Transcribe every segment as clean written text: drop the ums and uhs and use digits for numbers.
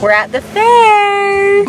We're at the fair.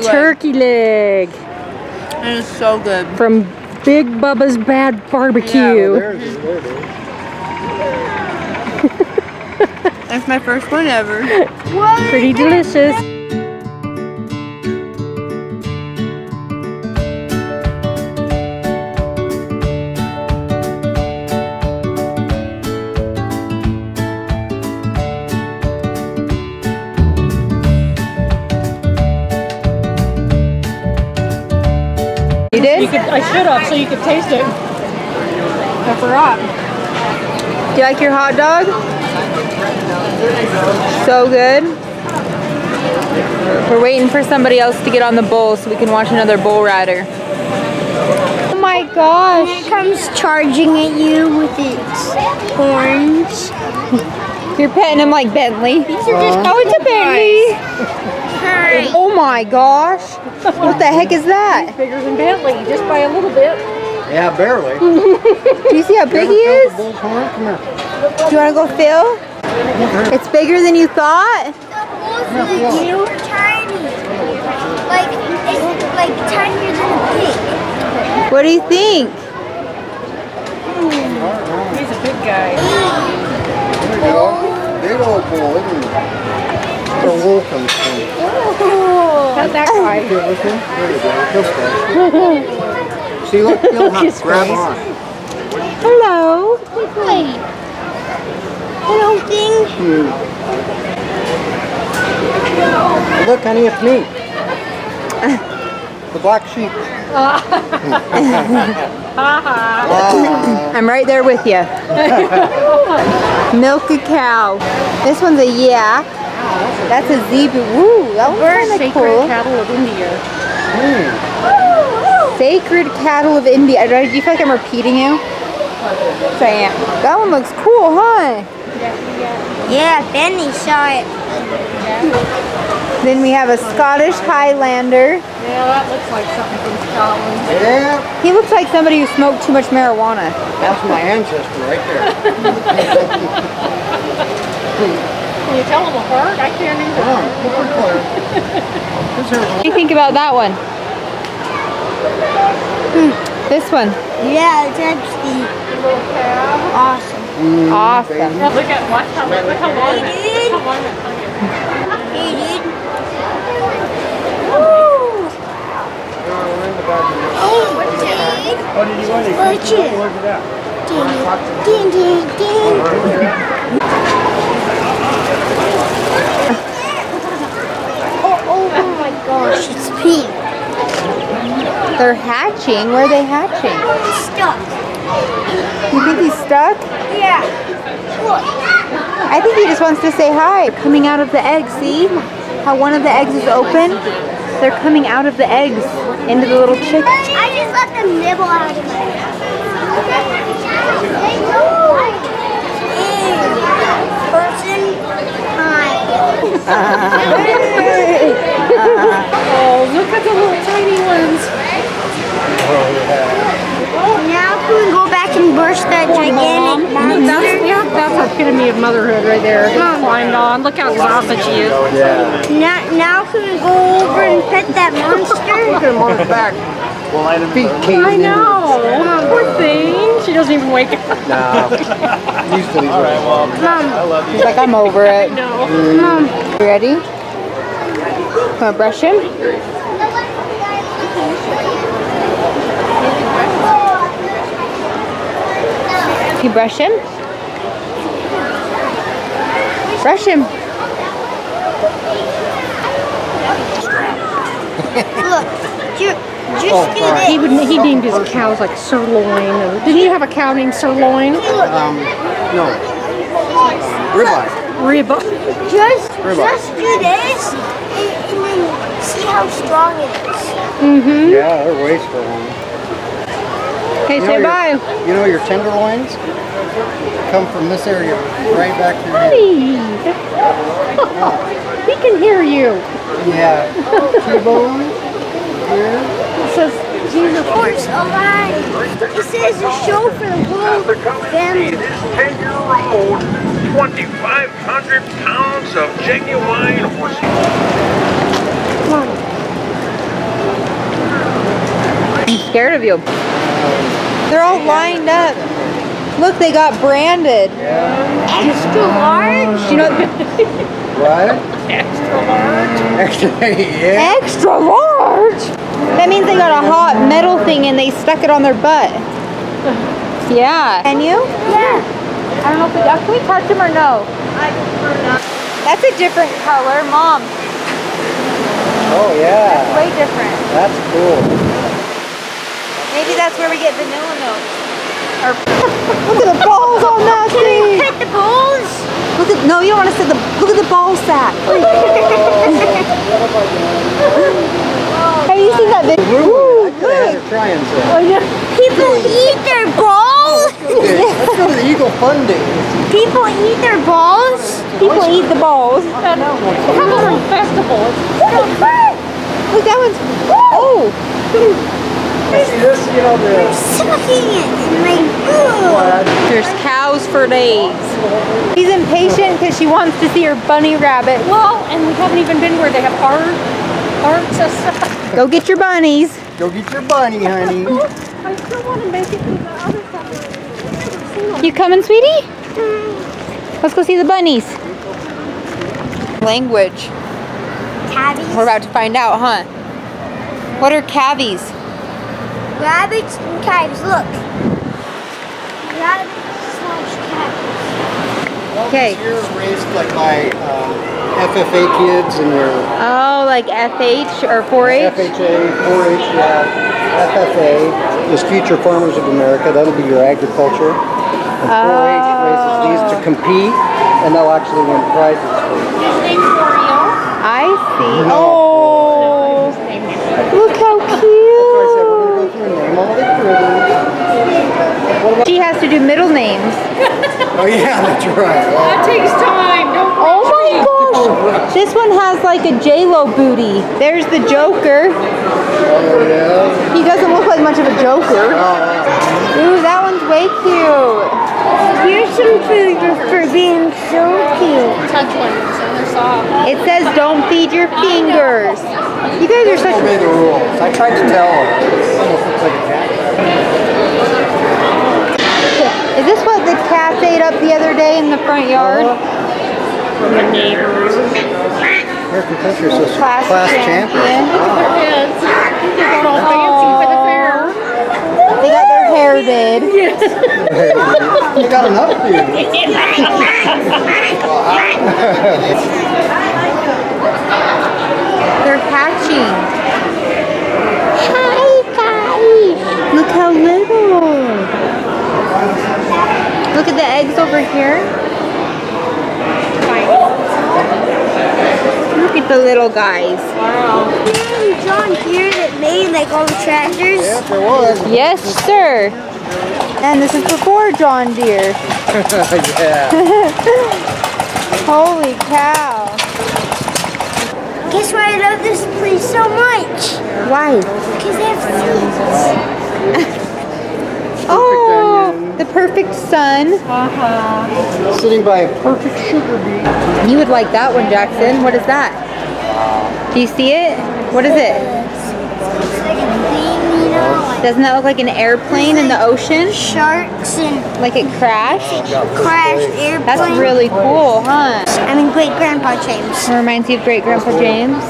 Turkey leg. It is so good. From Big Bubba's Bad Barbecue. Yeah, That's my first one ever. Pretty delicious. You did? I should have, so you could taste it. I forgot. Do you like your hot dog? So good. We're waiting for somebody else to get on the bull so we can watch another bull rider. Oh my gosh. It comes charging at you with its horns. You're petting him like Bentley. These are just Oh, it's a Bentley. Hi. Oh my gosh. What the heck is that? Bigger than Bentley, just by a little bit. Yeah, barely. Do you see how big he is? Come here. Do you want to go feel? It's bigger than you thought? Super tiny. It's like tinier than a pig. What do you think? He's a big guy. There you go. Big old bull, isn't it? Where a wool comes from. How's that guy? Okay, listen. There you go. He'll stay. See, look, he'll have to grab on. Hello. Hi. Hello, thing. Look, honey, it's me. The black sheep. I'm right there with you. Milk a cow. This one's a yak. That's a zebra. Woo, that one's kind of cool. Cattle of India. Sacred cattle of India. Do you feel like I'm repeating you? Yes, I am. That one looks cool, huh? Yeah, Benny saw it. Then we have a Scottish Highlander. Yeah, that looks like something from Scotland. Yeah, He looks like somebody who smoked too much marijuana. that's my ancestor right there. Can you tell them apart? I can't Come either. on, look pretty clear. This here's What do you think about that one? This one. Yeah, it's actually awesome. Awesome. Look at watch how long Hey, dude. how long that thing is. Hey, dude. Oh, dude. What did you want? Look it. Look at that. Ding, ding, ding. Oh my gosh, it's pink. They're hatching. Where are they hatching? It's stuck. You think he's stuck? Yeah. Look. I think he just wants to say hi. Coming out of the egg, see? How one of the eggs is open? They're coming out of the eggs into the little chick. I just let them nibble out of it. Person, hi. Oh, look at the little tiny ones. Now can we go back and brush that gigantic monster? That's our epitome of motherhood right there. Climbed on. Look how exhausted she is. Yeah. Now can we go over and pet that monster? Look at him on his back. Feet I caving in. know. Poor thing. She doesn't even wake up. Nah. Used to these. All right, well, Mom, He's like, I'm over it. No. Mom. You ready? Want to brush him? You brush him? Brush him. Look, Just do this. He named his cows like Sirloin. Or, didn't you have a cow named Sirloin? No. Ribeye. Ribeye. Just do this and then see how strong it is. Mm-hmm. Yeah, they're way strong. Okay, say bye. You know your tenderloins come from this area right back through here. He can hear you. Yeah. T-bone here. It says Jesus. Horse alive. It says a show for the whole family. This 10-year-old, 2,500 pounds of genuine horse. I'm scared of you. They're all lined up. Look, they got branded. Extra large. You know, What? Extra large. Yeah. extra large. That means they got a hot metal thing and they stuck it on their butt. Yeah. Can you? Yeah. I don't know if can we touch them or no? That's a different color, Mom. Oh yeah. Way different. That's cool. Maybe that's where we get vanilla milk. Or look at the balls on that thing. Pet the bulls. Look at you don't want to see look at the ball sack. Have you seen that video? Ooh, good. Trying to. People eat their balls. Let's go to the Eagle Fun Days. People eat their balls. People eat the balls. Have a little festival. Look, that one's. Oh. See this, you know, Sucking it and like, ugh. There's cows for days. She's impatient because she wants to see her bunny rabbit. Well, and we haven't even been where they have arts and stuff. Go get your bunnies. Go get your bunny, honey. I still want to make it to the other side. You coming, sweetie? Let's go see the bunnies. Language. Tabbies. We're about to find out, huh? What are cavies? Rabbits and calves. Look. Rabbits/calves. Okay. Here raised like by FFA kids and their Oh, like FH or 4-H? FHA, 4-H, yeah. FFA is Future Farmers of America. That'll be your agriculture. And 4-H raises these to compete, and they'll actually win prizes for you. I see. No. Oh, look how So I said, cute. we're going to go through and name all the critters. She has to do middle names. Oh yeah, that's right. That takes time. Don't Oh my gosh. This one has like a J-Lo booty. There's the Joker. Oh yeah. He doesn't look like much of a Joker. Ooh, that one's way cute. Here's some food for being so cute. touch one. So they're soft. It says don't feed your fingers. You guys are such Obey the rules. I tried to tell her. It almost looks like a cat. Is this what the cats ate up the other day in the front yard? From the neighbors. American Country is a Class champion. Their heads. They're going all fancy for the fair. They got their hair did. You got an updo. They're hatching. Hi guys. Look how little. Look at the eggs over here. Look at the little guys. John Deere that made like all the tractors. Yes, there was. Yes, sir. And this is before John Deere. Yeah. Holy cow. Guess why I love this place so much? Why? Because they have seeds. Oh, the perfect sun. Sitting by a perfect sugar beet. You would like that one, Jackson. What is that? Do you see it? What is it? It's like a thing, you know, like Doesn't that look like an airplane in the ocean? sharks and Like it crashed? crashed airplanes. That's really cool, huh? I mean, great grandpa James. It reminds you of Great Grandpa James.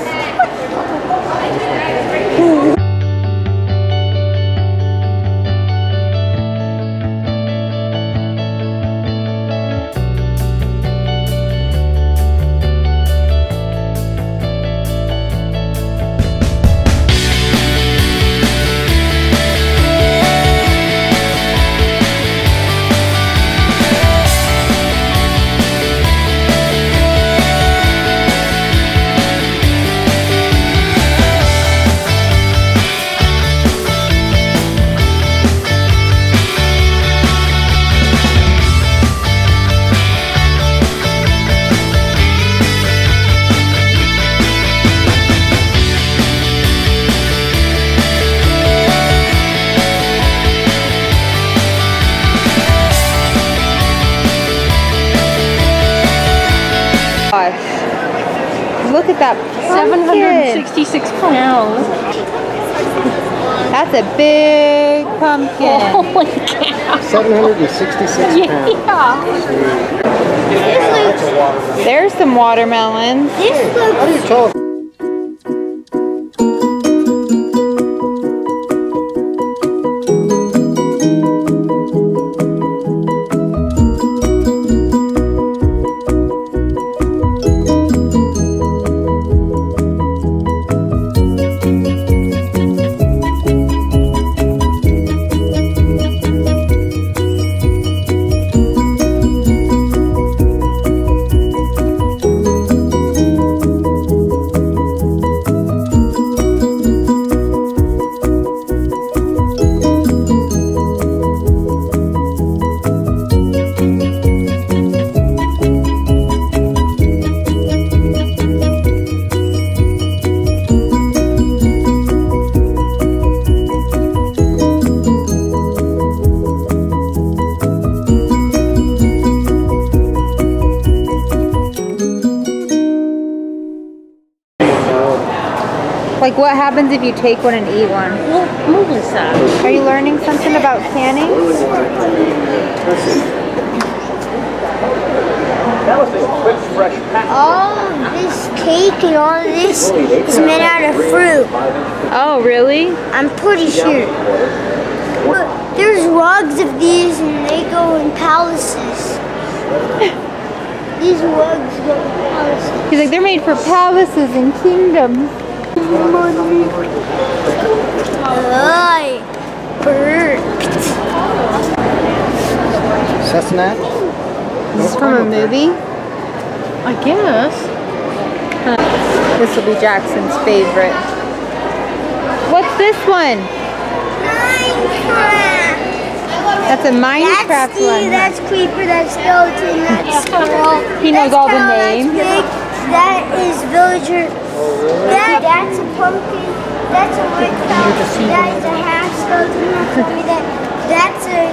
pumpkin. 766 pounds. That's a big pumpkin. Holy cow. 766 pounds. Yeah. There's some watermelons. This looks How do you tell? Like what happens if you take one and eat one? What movie is that? Are you learning something about canning? all this cake and all this is made out of fruit. Oh, really? I'm pretty sure. Look, there's rugs of these and they go in palaces. These rugs go in palaces. He's like, they're made for palaces and kingdoms. I burped. Cessna? This is from a movie. I guess. This will be Jackson's favorite. What's this one? Minecraft. That's a Minecraft one. That's Creeper, that's Skeleton, that's Squirrel. He knows that's all the Cow, that's names. Pig, that is Villager. That's a pumpkin. That's a white cow. That is a half skeleton. That's a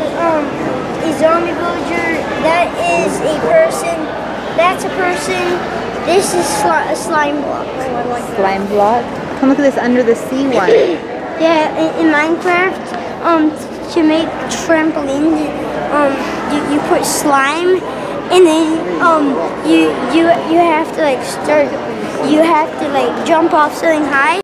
zombie villager. That is a person. That's a person. This is a slime block. Slime block. Come look at this under the sea one. Yeah, in Minecraft, to make trampolines, you put slime, and then you have to like jump off something high.